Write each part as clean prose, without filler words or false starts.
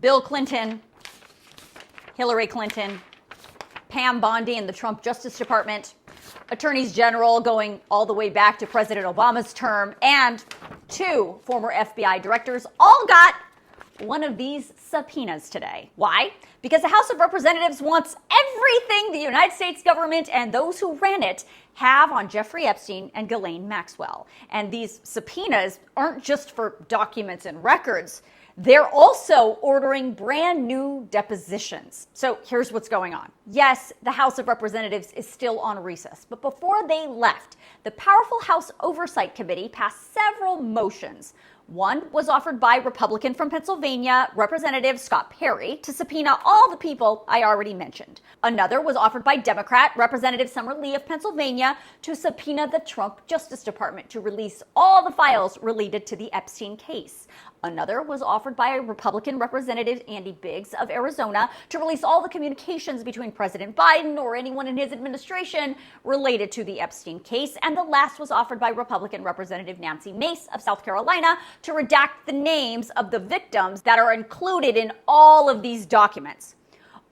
Bill Clinton, Hillary Clinton, Pam Bondi in the Trump Justice Department, attorneys general going all the way back to President Obama's term, and 2 former FBI directors all got one of these subpoenas today. Why? Because the House of Representatives wants everything the United States government and those who ran it have on Jeffrey Epstein and Ghislaine Maxwell. And these subpoenas aren't just for documents and records. They're also ordering brand new depositions. So here's what's going on. Yes, the House of Representatives is still on recess, but before they left, the powerful House Oversight Committee passed several motions. One was offered by Republican from Pennsylvania, Representative Scott Perry, to subpoena all the people I already mentioned. Another was offered by Democrat Representative Summer Lee of Pennsylvania to subpoena the Trump Justice Department to release all the files related to the Epstein case. Another was offered by Republican Representative Andy Biggs of Arizona to release all the communications between President Biden or anyone in his administration related to the Epstein case. And the last was offered by Republican Representative Nancy Mace of South Carolina to redact the names of the victims that are included in all of these documents.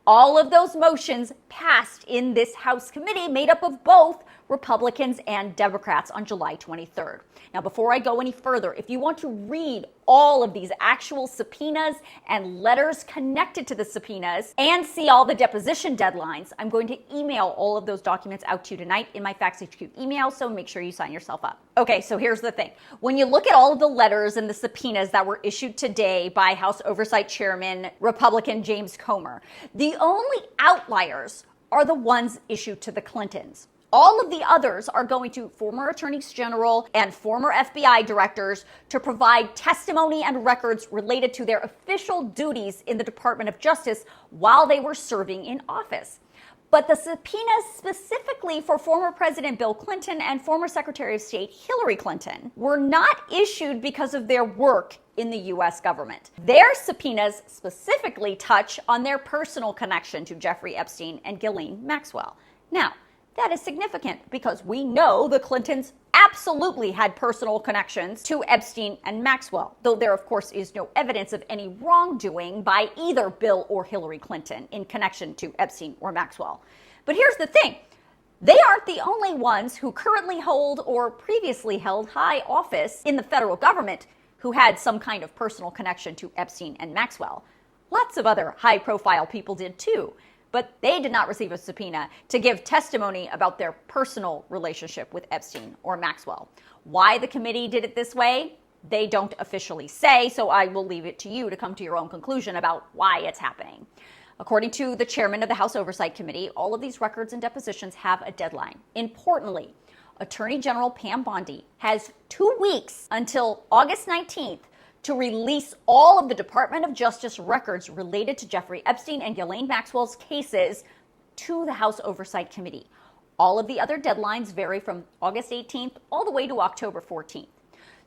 All of those motions passed in this House committee made up of both Republicans and Democrats on July 23rd. Now, before I go any further, if you want to read all of these actual subpoenas and letters connected to the subpoenas and see all the deposition deadlines, I'm going to email all of those documents out to you tonight in my Facts HQ email, so make sure you sign yourself up. Okay, so here's the thing. When you look at all of the letters and the subpoenas that were issued today by House Oversight Chairman Republican James Comer, the only outliers are the ones issued to the Clintons. All of the others are going to former attorneys general and former FBI directors to provide testimony and records related to their official duties in the Department of Justice while they were serving in office. But the subpoenas specifically for former President Bill Clinton and former Secretary of State Hillary Clinton were not issued because of their work in the U.S. government. Their subpoenas specifically touch on their personal connection to Jeffrey Epstein and Ghislaine Maxwell. Now, that is significant because we know the Clintons absolutely had personal connections to Epstein and Maxwell, though there, of course, is no evidence of any wrongdoing by either Bill or Hillary Clinton in connection to Epstein or Maxwell. But here's the thing. They aren't the only ones who currently hold or previously held high office in the federal government who had some kind of personal connection to Epstein and Maxwell. Lots of other high-profile people did too. But they did not receive a subpoena to give testimony about their personal relationship with Epstein or Maxwell. Why the committee did it this way, they don't officially say, so I will leave it to you to come to your own conclusion about why it's happening. According to the chairman of the House Oversight Committee, all of these records and depositions have a deadline. Importantly, Attorney General Pam Bondi has 2 weeks until August 19th to release all of the Department of Justice records related to Jeffrey Epstein and Ghislaine Maxwell's cases to the House Oversight Committee. All of the other deadlines vary from August 18th all the way to October 14th.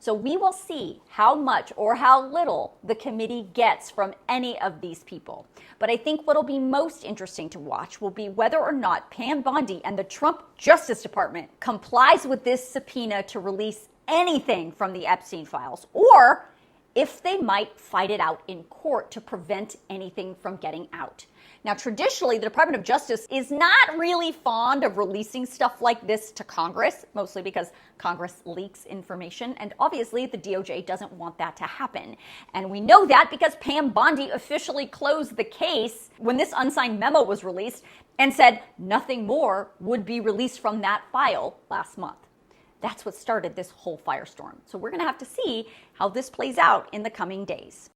So we will see how much or how little the committee gets from any of these people. But I think what'll be most interesting to watch will be whether or not Pam Bondi and the Trump Justice Department complies with this subpoena to release anything from the Epstein files, or if they might fight it out in court to prevent anything from getting out. Now, traditionally, the Department of Justice is not really fond of releasing stuff like this to Congress, mostly because Congress leaks information, and obviously the DOJ doesn't want that to happen. And we know that because Pam Bondi officially closed the case when this unsigned memo was released and said nothing more would be released from that file last month. That's what started this whole firestorm. So we're going to have to see how this plays out in the coming days.